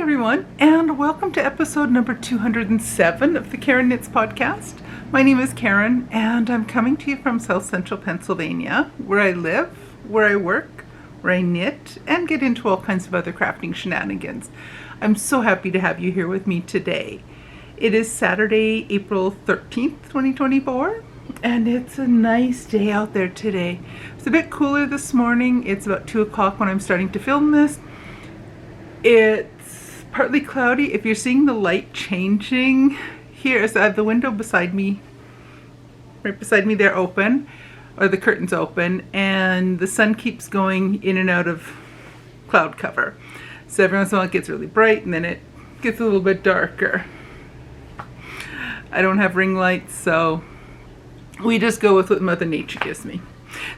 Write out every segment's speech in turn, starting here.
everyone, and welcome to episode number 207 of the Karen Knits podcast. My name is Karen, and I'm coming to you from South Central Pennsylvania, where I live, where I work, where I knit, and get into all kinds of other crafting shenanigans. I'm so happy to have you here with me today. It is Saturday, April 13th, 2024, and it's a nice day out there today. It's a bit cooler this morning. It's about 2 o'clock when I'm starting to film this. It's partly cloudy. If you're seeing the light changing, here is the window beside me, right beside me there, open, or the curtains open, and the sun keeps going in and out of cloud cover. So every once in a while it gets really bright and then it gets a little bit darker. I don't have ring lights, so we just go with what Mother Nature gives me.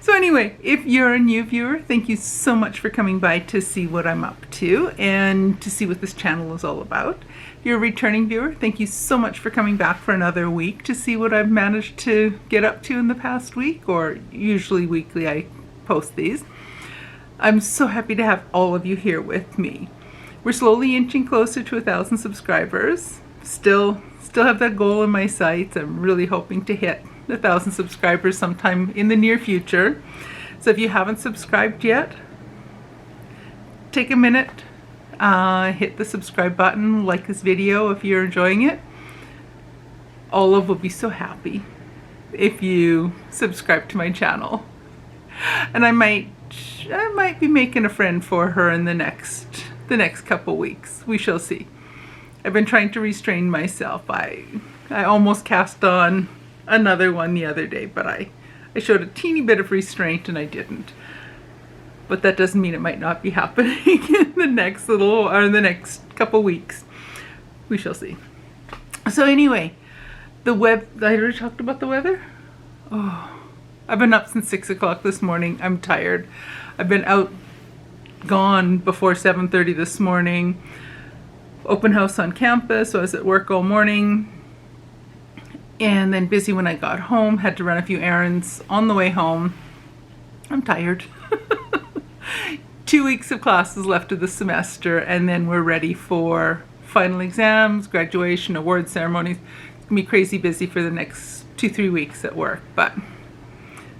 So anyway, if you're a new viewer, thank you so much for coming by to see what I'm up to and to see what this channel is all about. If you're a returning viewer, thank you so much for coming back for another week to see what I've managed to get up to in the past week, or usually weekly I post these. I'm so happy to have all of you here with me. We're slowly inching closer to 1,000 subscribers. Still have that goal in my sights. I'm really hoping to hit 1,000 subscribers sometime in the near future. So if you haven't subscribed yet, take a minute, hit the subscribe button, like this video if you're enjoying it. Olive will be so happy if you subscribe to my channel. And I might be making a friend for her in the next couple weeks. We shall see. I've been trying to restrain myself. I almost cast on another one the other day, but I showed a teeny bit of restraint and I didn't. But that doesn't mean it might not be happening in the next couple weeks. We shall see. So anyway, I already talked about the weather. Oh, I've been up since 6 o'clock this morning. I'm tired. I've been gone before 7:30 this morning. Open house on campus, so I was at work all morning. And then busy when I got home, had to run a few errands on the way home. I'm tired. 2 weeks of classes left of the semester, and then we're ready for final exams, graduation, award ceremonies. It's gonna be crazy busy for the next 2-3 weeks at work, but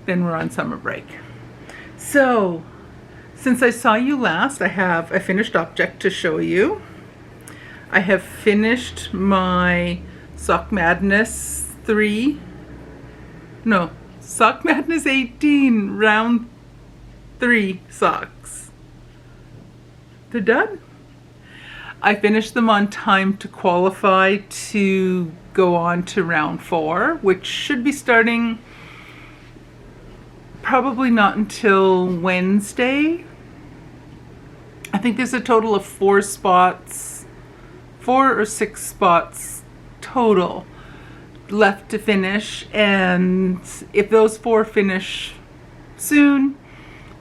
then we're on summer break. So, since I saw you last, I have a finished object to show you. I have finished my Sock Madness Sock Madness 18 round 3 socks. They're done. I finished them on time to qualify to go on to round 4, which should be starting probably not until Wednesday. I think there's a total of 4 or 6 spots total left to finish, and if those 4 finish soon,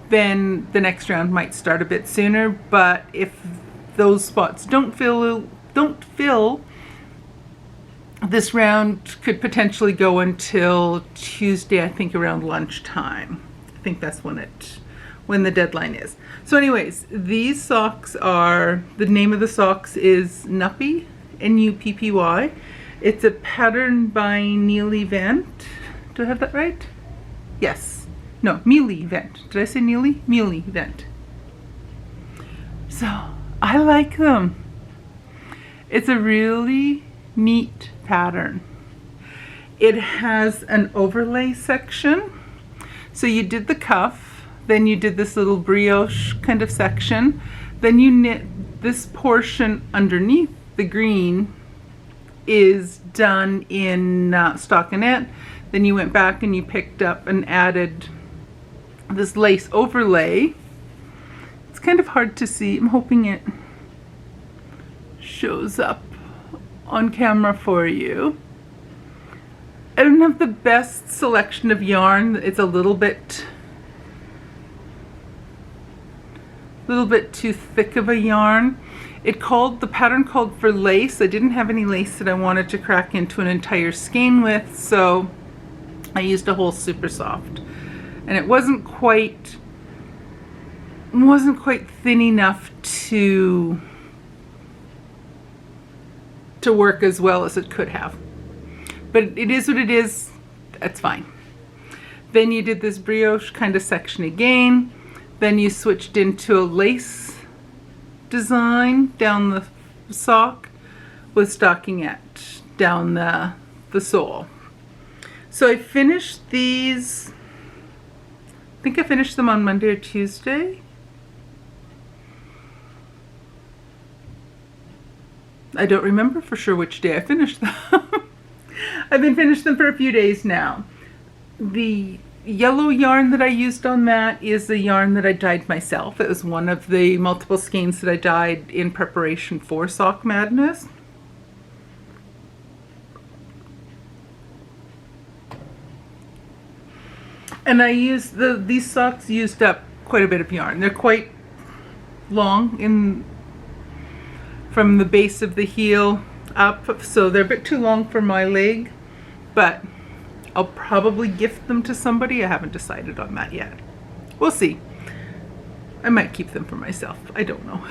then the next round might start a bit sooner. But if those spots don't fill, this round could potentially go until Tuesday, I think around lunchtime. I think that's when the deadline is. So anyways, these socks the name of the socks is Nuppy, Nuppy. It's a pattern by Neely Vent. Do I have that right? Yes. No, Mealy Vent. Did I say Neely? Mealy Vent. So, I like them. It's a really neat pattern. It has an overlay section. So you did the cuff, then you did this little brioche kind of section, then you knit this portion underneath the green is done in stockinette. Then you went back and you picked up and added this lace overlay. It's kind of hard to see. I'm hoping it shows up on camera for you. I don't have the best selection of yarn. It's a little bit too thick of a yarn. The pattern called for lace. I didn't have any lace that I wanted to crack into an entire skein with, so I used a whole super soft. And it wasn't quite thin enough to to work as well as it could have. But it is what it is. That's fine. Then you did this brioche kind of section again. Then you switched into a lace design down the sock with stockingette down the sole. So I finished these, I think I finished them on Monday or Tuesday. I don't remember for sure which day I finished them. I've been finished them for a few days now. The yellow yarn that I used on that is the yarn that I dyed myself. It was one of the multiple skeins that I dyed in preparation for Sock Madness. And I used these socks used up quite a bit of yarn. They're quite long from the base of the heel up, so they're a bit too long for my leg, but I'll probably gift them to somebody. I haven't decided on that yet. We'll see. I might keep them for myself. I don't know.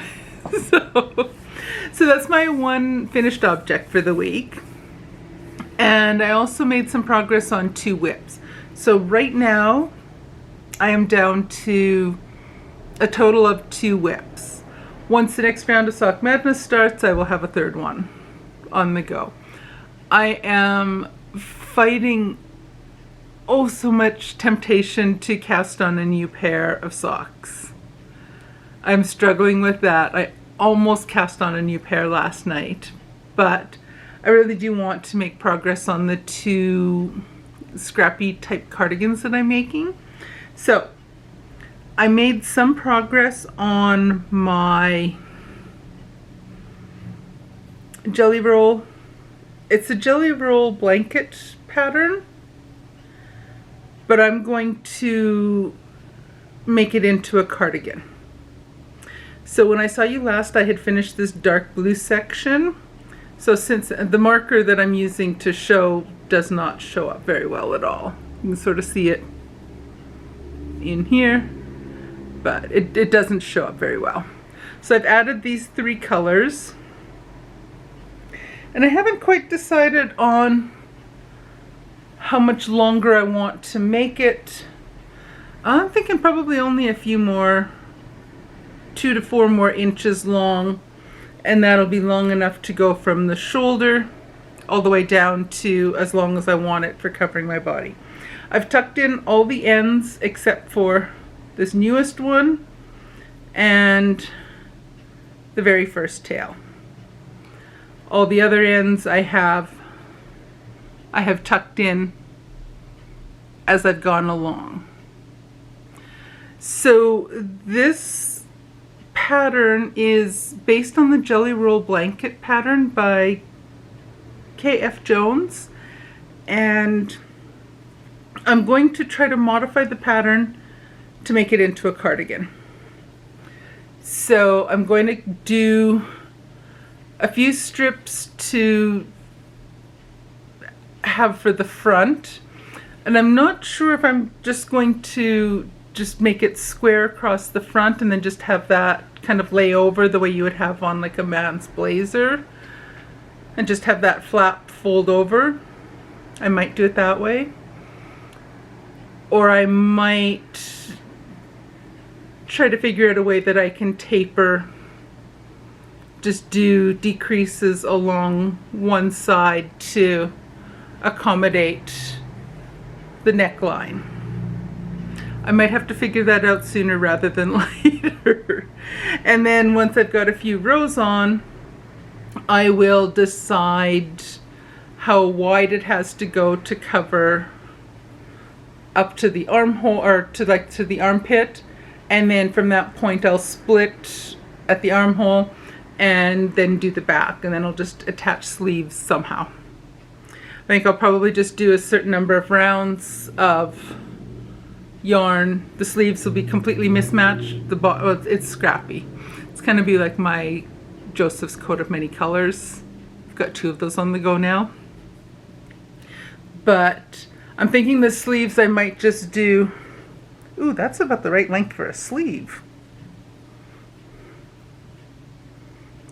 So that's my one finished object for the week. And I also made some progress on 2 whips. So right now I am down to a total of 2 whips. Once the next round of Sock Madness starts, I will have a 3rd one on the go. I am fighting oh so much temptation to cast on a new pair of socks. I'm struggling with that. I almost cast on a new pair last night, but I really do want to make progress on the 2 scrappy type cardigans that I'm making. So I made some progress on my jelly roll. It's a jelly roll blanket pattern, but I'm going to make it into a cardigan. So when I saw you last, I had finished this dark blue section. So since the marker that I'm using to show does not show up very well at all. You can sort of see it in here, but it doesn't show up very well. So I've added these 3 colors, and I haven't quite decided on how much longer I want to make it. I'm thinking probably only a few more, 2 to 4 more inches long, and that'll be long enough to go from the shoulder all the way down to as long as I want it for covering my body. I've tucked in all the ends except for this newest one and the very first tail. All the other ends I have tucked in as I've gone along. So this pattern is based on the Jelly Roll Blanket pattern by K.F. Jones, and I'm going to try to modify the pattern to make it into a cardigan. So I'm going to do a few strips to have for the front, and I'm not sure if I'm just going to just make it square across the front and then just have that kind of lay over the way you would have on like a man's blazer, and just have that flap fold over. I might do it that way, or I might try to figure out a way that I can taper, just do decreases along one side to accommodate the neckline. I might have to figure that out sooner rather than later. And then once I've got a few rows on, I will decide how wide it has to go to cover up to the armhole, or to the armpit, and then from that point I'll split at the armhole and then do the back, and then I'll just attach sleeves somehow. I think I'll probably just do a certain number of rounds of yarn. The sleeves will be completely mismatched. Well, it's scrappy. It's kind of be like my Joseph's coat of many colors. I've got 2 of those on the go now. But I'm thinking the sleeves I might just do, ooh, that's about the right length for a sleeve.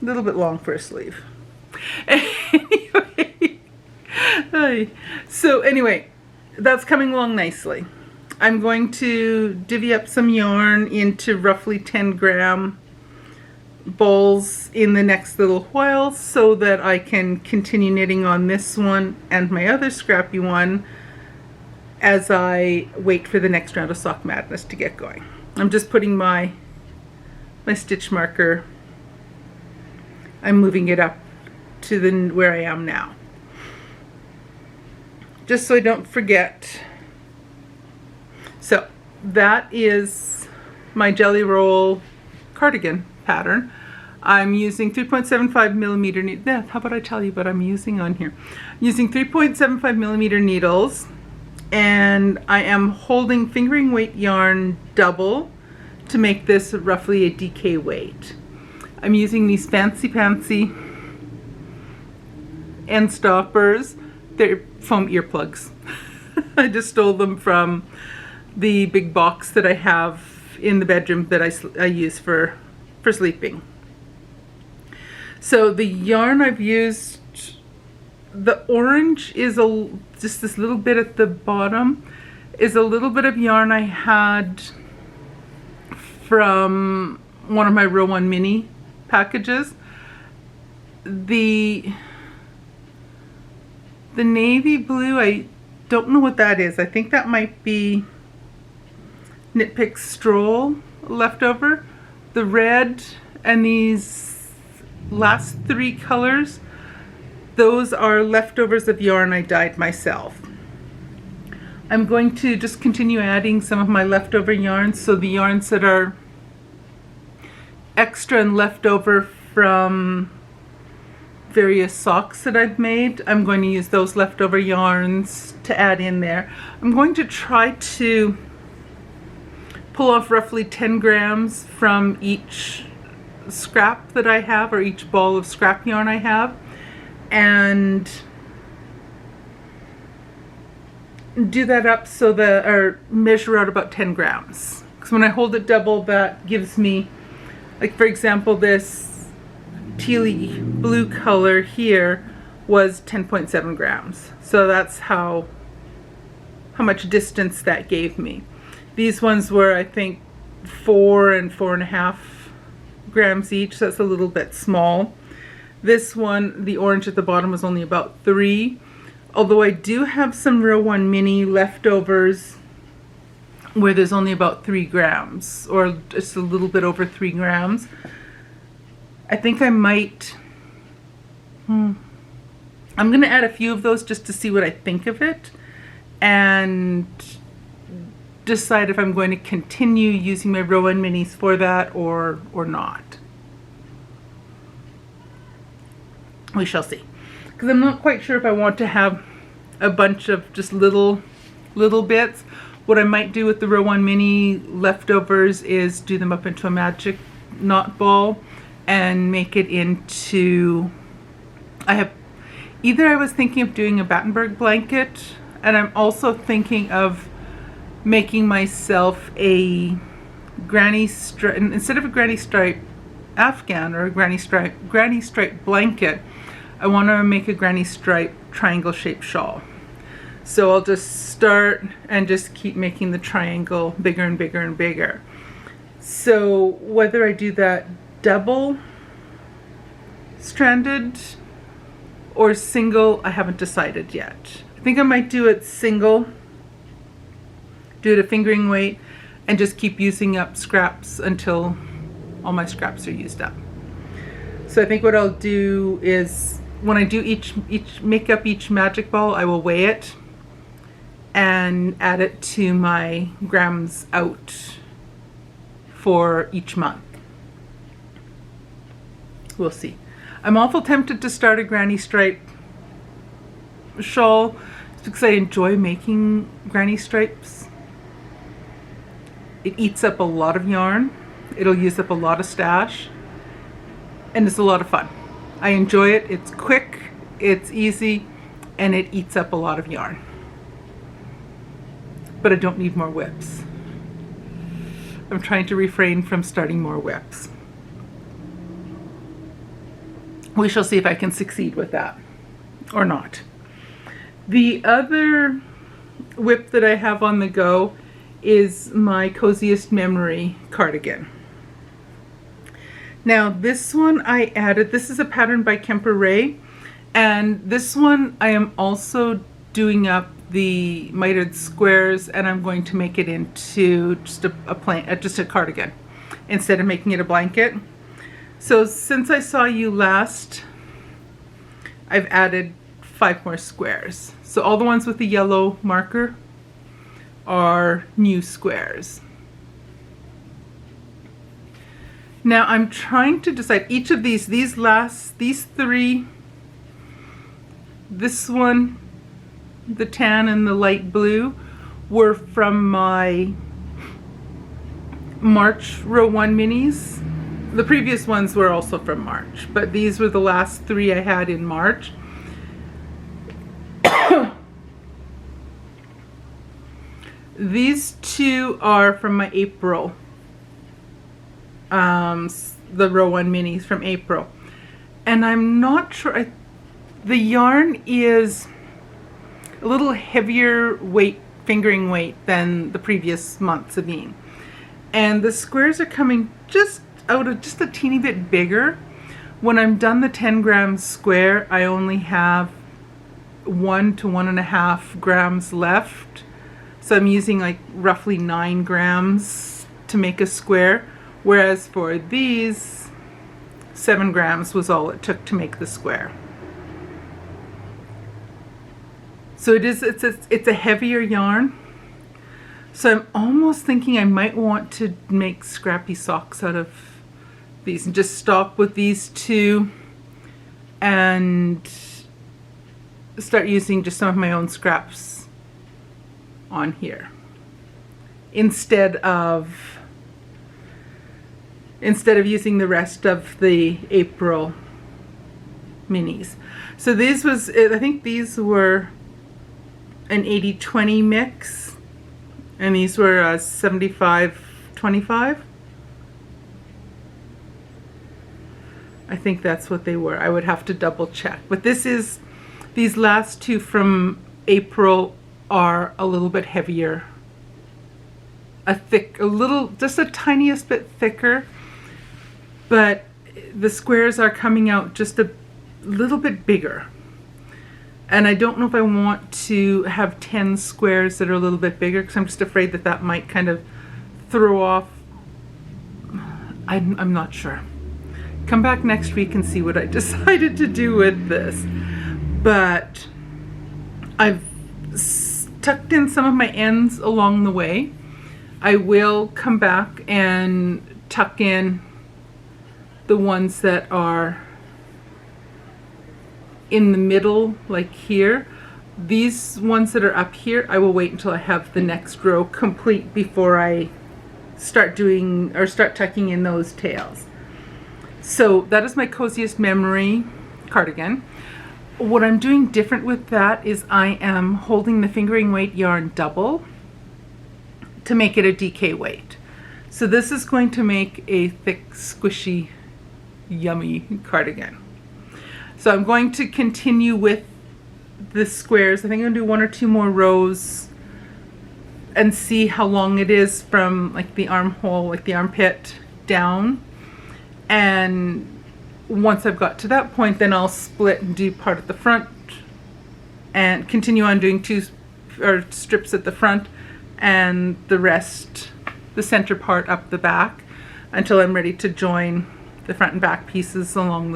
A little bit long for a sleeve. So anyway, that's coming along nicely. I'm going to divvy up some yarn into roughly 10-gram balls in the next little while so that I can continue knitting on this one and my other scrappy one as I wait for the next round of Sock Madness to get going. I'm just putting my stitch marker, I'm moving it up to where I am now, just so I don't forget. So that is my Jelly Roll cardigan pattern. I'm using 3.75 millimeter needles. How about I tell you what I'm using on here? I'm using 3.75 millimeter needles, and I am holding fingering weight yarn double to make this roughly a DK weight. I'm using these fancy end stoppers. They're foam earplugs. I just stole them from the big box that I have in the bedroom that I use for sleeping. So the yarn I've used, the orange is just this little bit at the bottom, is a little bit of yarn I had from one of my Row 1 mini packages. The navy blue, I don't know what that is. I think that might be Knit Pick Stroll leftover. The red and these last 3 colors, those are leftovers of yarn I dyed myself. I'm going to just continue adding some of my leftover yarns, so the yarns that are extra and leftover from various socks that I've made, I'm going to use those leftover yarns to add in there. I'm going to try to pull off roughly 10 grams from each scrap that I have, or each ball of scrap yarn I have, and do that up so that, or measure out about 10 grams. Because when I hold it double, that gives me, like for example, this tealy blue color here was 10.7 grams. So that's how much distance that gave me. These ones were, I think, 4 and 4.5 grams each, so that's a little bit small. This one, the orange at the bottom, was only about 3. Although I do have some Row 1 mini leftovers where there's only about 3 grams, or just a little bit over 3 grams. I think I might, I'm going to add a few of those just to see what I think of it, and decide if I'm going to continue using my Row 1 minis for that or not. We shall see. Because I'm not quite sure if I want to have a bunch of just little bits. What I might do with the Row 1 mini leftovers is do them up into a magic knot ball and make it into, I was thinking of doing a Battenberg blanket, and I'm also thinking of making myself a instead of a granny stripe afghan or a granny stripe blanket, I want to make a granny stripe triangle shaped shawl. So I'll just start and just keep making the triangle bigger and bigger and bigger. So whether I do that double stranded or single, I haven't decided yet. I think I might do it single, do it a fingering weight, and just keep using up scraps until all my scraps are used up. So I think what I'll do is, when I do make up each magic ball, I will weigh it and add it to my grams out for each month. We'll see. I'm awful tempted to start a granny stripe shawl because I enjoy making granny stripes. It eats up a lot of yarn. It'll use up a lot of stash, and it's a lot of fun. I enjoy it. It's quick, it's easy, and it eats up a lot of yarn. But I don't need more whips. I'm trying to refrain from starting more whips. we shall see if I can succeed with that or not. The other whip that I have on the go is my Coziest Memory cardigan. Now this one I added, this is a pattern by Kemper Ray, and this one I am also doing up the mitered squares, and I'm going to make it into just a cardigan instead of making it a blanket. So since I saw you last, I've added 5 more squares. So all the ones with the yellow marker are new squares. Now I'm trying to decide each of these 3, this one, the tan and the light blue, were from my March row 1 minis. The previous ones were also from March, but these were the last 3 I had in March. These 2 are from my April, the row 1 minis from April. And I'm not sure, the yarn is a little heavier weight, fingering weight, than the previous months have been. And the squares are coming just out of just a teeny bit bigger. When I'm done the 10 gram square, I only have 1 to 1.5 grams left. So I'm using like roughly 9 grams to make a square, whereas for these, 7 grams was all it took to make the square. So it's a heavier yarn. So I'm almost thinking I might want to make scrappy socks out of these and just stop with these 2 and start using just some of my own scraps on here instead of using the rest of the April minis. So these was, I think these were an 80-20 mix, and these were 75-25. I think that's what they were. I would have to double check. But these last 2 from April are a little bit heavier. Just the tiniest bit thicker, but the squares are coming out just a little bit bigger. And I don't know if I want to have 10 squares that are a little bit bigger, because I'm just afraid that that might kind of throw off. I'm not sure. Come back next week and see what I decided to do with this. But I've tucked in some of my ends along the way. I will come back and tuck in the ones that are in the middle, like here. These ones that are up here, I will wait until I have the next row complete before I start tucking in those tails. So that is my Coziest Memory cardigan. What I'm doing different with that is I am holding the fingering weight yarn double to make it a DK weight. So this is going to make a thick, squishy, yummy cardigan. So I'm going to continue with the squares. I think I'm going to do 1 or 2 more rows and see how long it is from like the armhole, like the armpit down. And once I've got to that point, then I'll split and do part at the front and continue on doing 2 strips at the front and the rest, the center part, up the back until I'm ready to join the front and back pieces along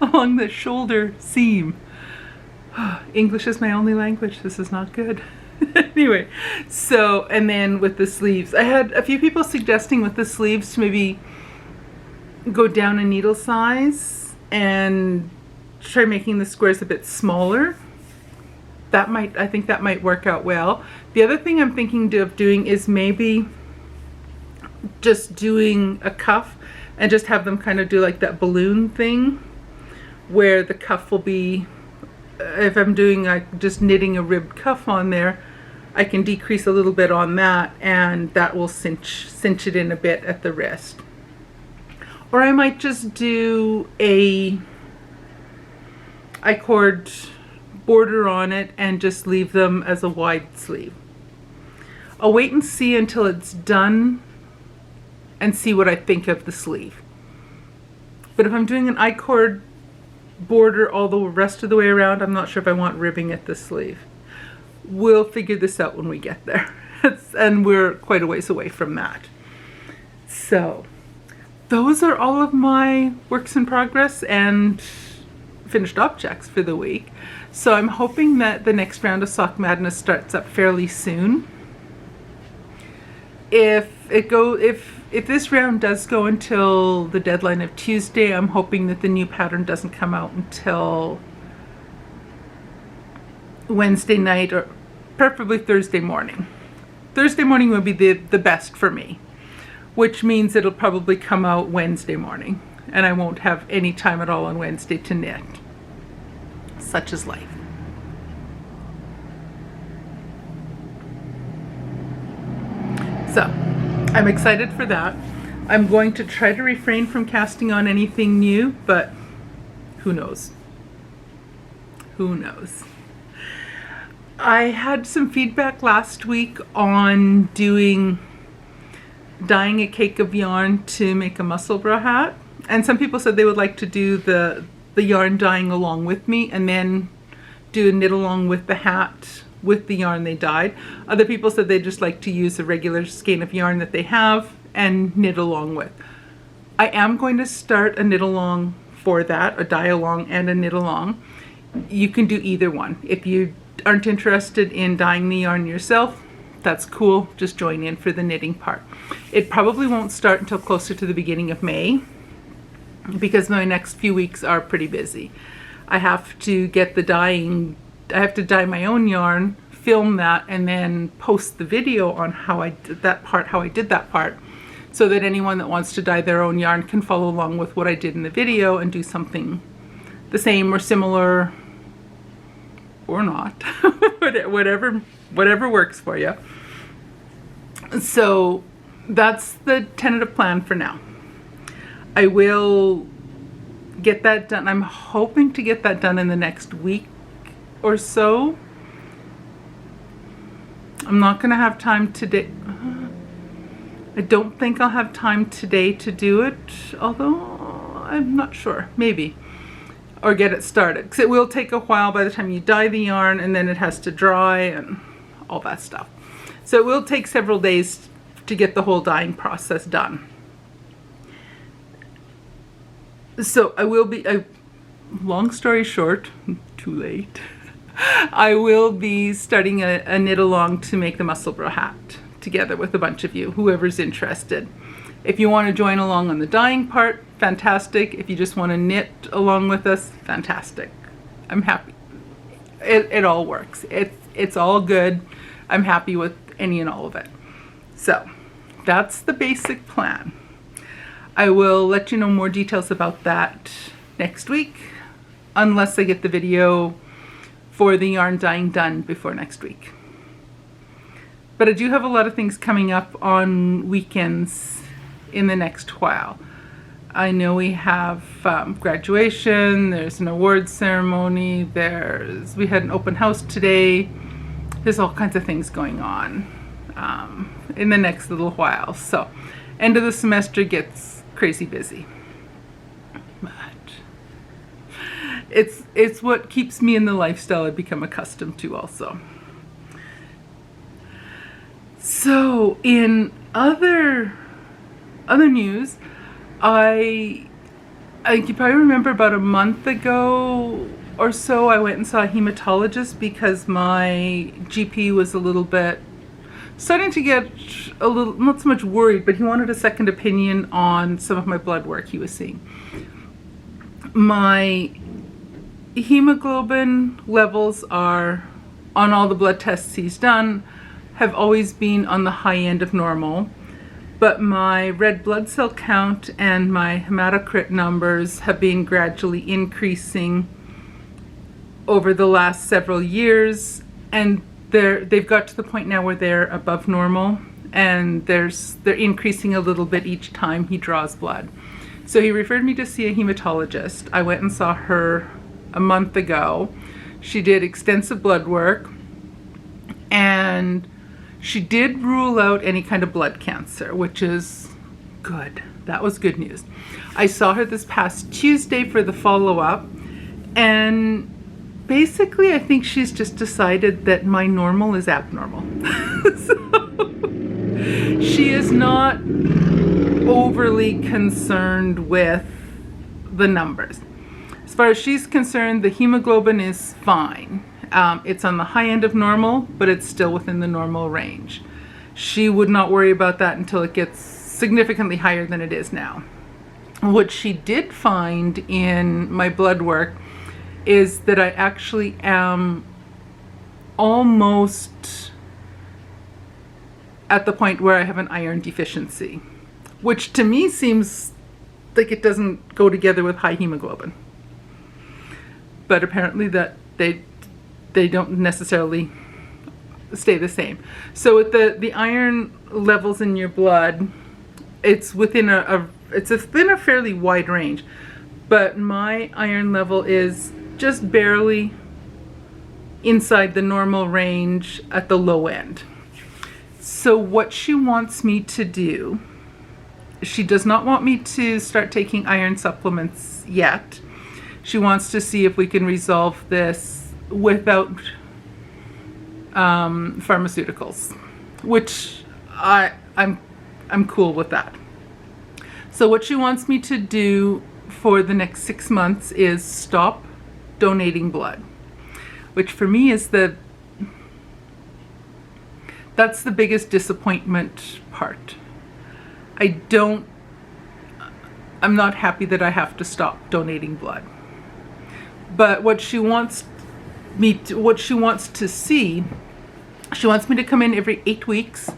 along the shoulder seam. English is my only language. This is not good. Anyway, so, and then with the sleeves, I had a few people suggesting with the sleeves to maybe go down a needle size and try making the squares a bit smaller. I think that might work out well. The other thing I'm thinking of doing is maybe just doing a cuff and just have them kind of do like that balloon thing where the cuff will be, if I'm doing like just knitting a ribbed cuff on there, I can decrease a little bit on that, and that will cinch it in a bit at the wrist. Or I might just do a I-cord border on it and just leave them as a wide sleeve. I'll wait and see until it's done and see what I think of the sleeve. But if I'm doing an I-cord border all the rest of the way around, I'm not sure if I want ribbing at the sleeve. We'll figure this out when we get there. And we're quite a ways away from that. So those are all of my works in progress and finished objects for the week. So I'm hoping that the next round of Sock Madness starts up fairly soon. If this round does go until the deadline of Tuesday, I'm hoping that the new pattern doesn't come out until Wednesday night or preferably Thursday morning. Thursday morning would be the best for me, which means it'll probably come out Wednesday morning and I won't have any time at all on Wednesday to knit. Such is life. So I'm excited for that. I'm going to try to refrain from casting on anything new, but who knows? Who knows? I had some feedback last week on dyeing a cake of yarn to make a muscle bra hat. And some people said they would like to do the yarn dyeing along with me and then do a knit along with the hat with the yarn they dyed. Other people said they'd just like to use a regular skein of yarn that they have and knit along with. I am going to start a knit along for that, a dye along and a knit along. You can do either one. If you aren't interested in dyeing the yarn yourself, that's cool. Just join in for the knitting part. It probably won't start until closer to the beginning of May because my next few weeks are pretty busy. I have to get the dyeing. I have to dye my own yarn, film that, and then post the video on how I did that part, so that anyone that wants to dye their own yarn can follow along with what I did in the video and do something the same or similar or not, whatever works for you. So that's the tentative plan for now. I will get that done. I'm hoping to get that done in the next week or so. I'm not going to have time today. I don't think I'll have time today to do it, although I'm not sure, maybe, or get it started, because it will take a while by the time you dye the yarn and then it has to dry and all that stuff. So it will take several days to get the whole dyeing process done. So I will be, long story short, too late, I will be starting a knit along to make the muscle bra hat together with a bunch of you, whoever's interested. If you want to join along on the dyeing part, fantastic. If you just want to knit along with us, fantastic. I'm happy. It all works. It's all good. I'm happy with any and all of it. So that's the basic plan. I will let you know more details about that next week, unless I get the video for the yarn dyeing done before next week. But I do have a lot of things coming up on weekends in the next while. I know we have graduation, there's an awards ceremony, we had an open house today. There's all kinds of things going on in the next little while. So end of the semester gets crazy busy. But it's what keeps me in the lifestyle I've become accustomed to also. So in other news, you probably remember about a month ago or so I went and saw a hematologist because my GP was a little bit starting to get a little, not so much worried, but he wanted a second opinion on some of my blood work he was seeing. My hemoglobin levels are, on all the blood tests he's done, have always been on the high end of normal, but my red blood cell count and my hematocrit numbers have been gradually increasing over the last several years, and they've got to the point now where they're above normal, and they're increasing a little bit each time he draws blood. So he referred me to see a hematologist. I went and saw her a month ago. She did extensive blood work, and she did rule out any kind of blood cancer, which is good. That was good news. I saw her this past Tuesday for the follow-up, and basically I think she's just decided that my normal is abnormal. So she is not overly concerned with the numbers. As far as she's concerned, the hemoglobin is fine. It's on the high end of normal, but it's still within the normal range. She would not worry about that until it gets significantly higher than it is now. What she did find in my blood work is that I actually am almost at the point where I have an iron deficiency, which to me seems like it doesn't go together with high hemoglobin. But apparently that they don't necessarily stay the same. So with the iron levels in your blood, it's within it's within a fairly wide range, but my iron level is just barely inside the normal range at the low end. So what she wants me to do, she does not want me to start taking iron supplements yet. She wants to see if we can resolve this without pharmaceuticals, which I'm cool with that. So what she wants me to do for the next 6 months is stop donating blood, which for me is that's the biggest disappointment part. I'm not happy that I have to stop donating blood. But what she wants to see, she wants me to come in every 8 weeks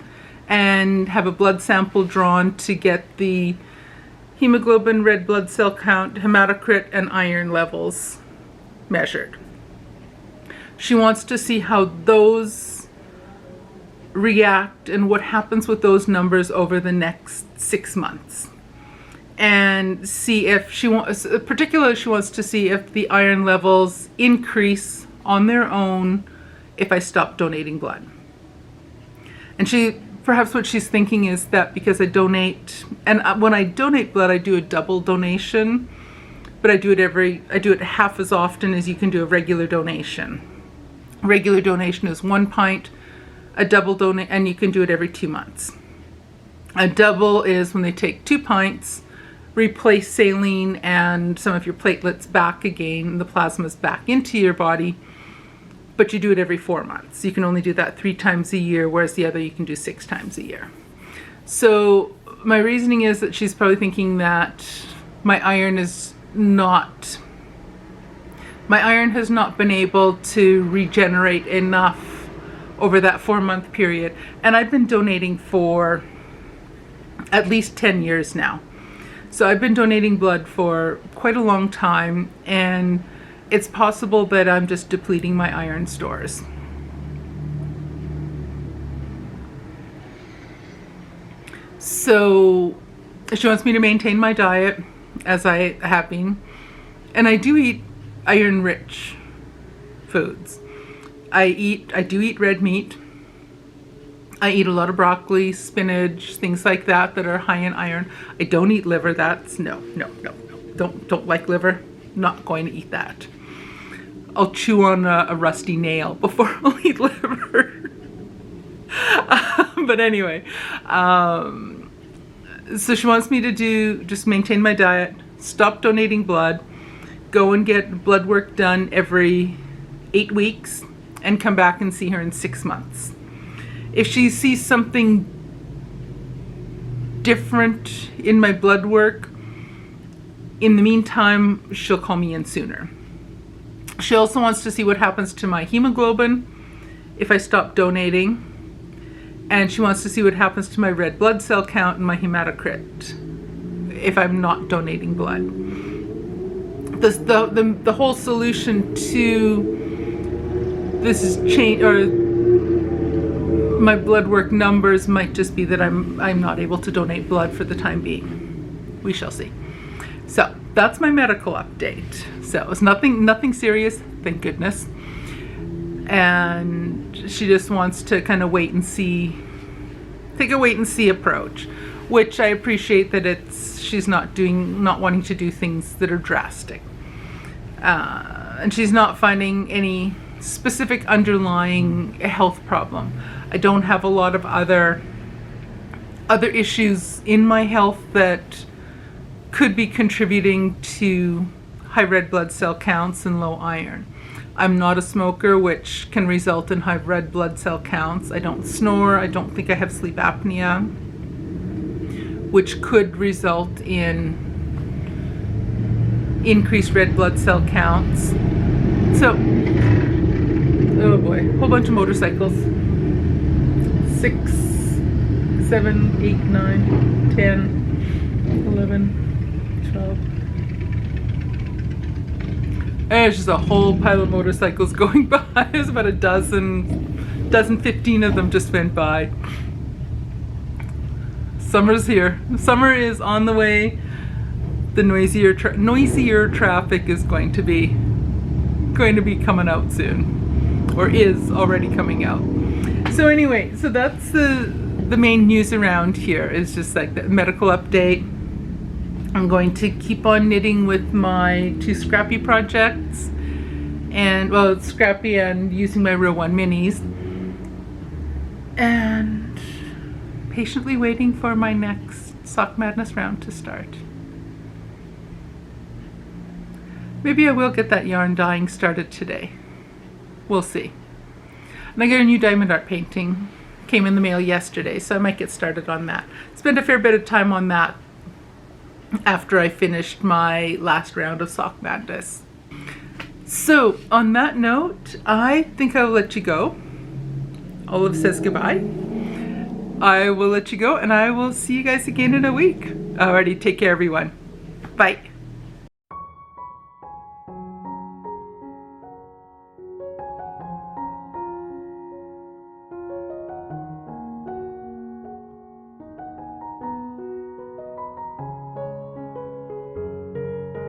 and have a blood sample drawn to get the hemoglobin, red blood cell count, hematocrit, and iron levels measured. She wants to see how those react and what happens with those numbers over the next 6 months. And see if particularly she wants to see if the iron levels increase on their own if I stop donating blood. And perhaps what she's thinking is that because I donate, and when I donate blood, I do a double donation, but I do it half as often as you can do a regular donation. Regular donation is 1 pint, a double donate, and you can do it every 2 months. A double is when they take 2 pints, replace saline and some of your platelets back again, the plasma's back into your body, but you do it every 4 months. You can only do that 3 times a year, whereas the other you can do 6 times a year. So my reasoning is that she's probably thinking that my iron has not been able to regenerate enough over that 4-month period. And I've been donating for at least 10 years now. So I've been donating blood for quite a long time, and it's possible that I'm just depleting my iron stores. So she wants me to maintain my diet as I have been, and I do eat iron-rich foods. I do eat red meat. I eat a lot of broccoli, spinach, things like that are high in iron. I don't eat liver. That's no. Don't like liver. Not going to eat that. I'll chew on a rusty nail before I'll eat liver. But anyway, so she wants me to just maintain my diet, stop donating blood, go and get blood work done every 8 weeks, and come back and see her in 6 months. If she sees something different in my blood work, in the meantime, she'll call me in sooner. She also wants to see what happens to my hemoglobin if I stop donating. And she wants to see what happens to my red blood cell count and my hematocrit if I'm not donating blood. The whole solution to this is change, or my blood work numbers might just be that I'm not able to donate blood for the time being. We shall see. So that's my medical update. So it's nothing serious, thank goodness. And she just wants to kind of wait and see, take a wait and see approach, which I appreciate that she's not wanting to do things that are drastic. And she's not finding any specific underlying health problem. I don't have a lot of other issues in my health that could be contributing to high red blood cell counts and low iron. I'm not a smoker, which can result in high red blood cell counts. I don't snore. I don't think I have sleep apnea, which could result in increased red blood cell counts. So, oh boy, whole bunch of motorcycles. 6, 7, 8, 9, 10, 11, 12. There's just a whole pile of motorcycles going by. There's about a dozen, 15 of them just went by. Summer's here. Summer is on the way. The noisier traffic is going to be coming out soon, or is already coming out. So anyway, so that's the main news around here, is just like the medical update. I'm going to keep on knitting with my 2 Scrappy projects, and well, it's Scrappy and using my Real One minis, and patiently waiting for my next Sock Madness round to start. Maybe I will get that yarn dyeing started today. We'll see. And I got a new diamond art painting. Came in the mail yesterday, so I might get started on that. Spent a fair bit of time on that after I finished my last round of Sock Madness. So on that note, I think I will let you go. Olive says goodbye. I will let you go, and I will see you guys again in a week. Alrighty, take care everyone. Bye.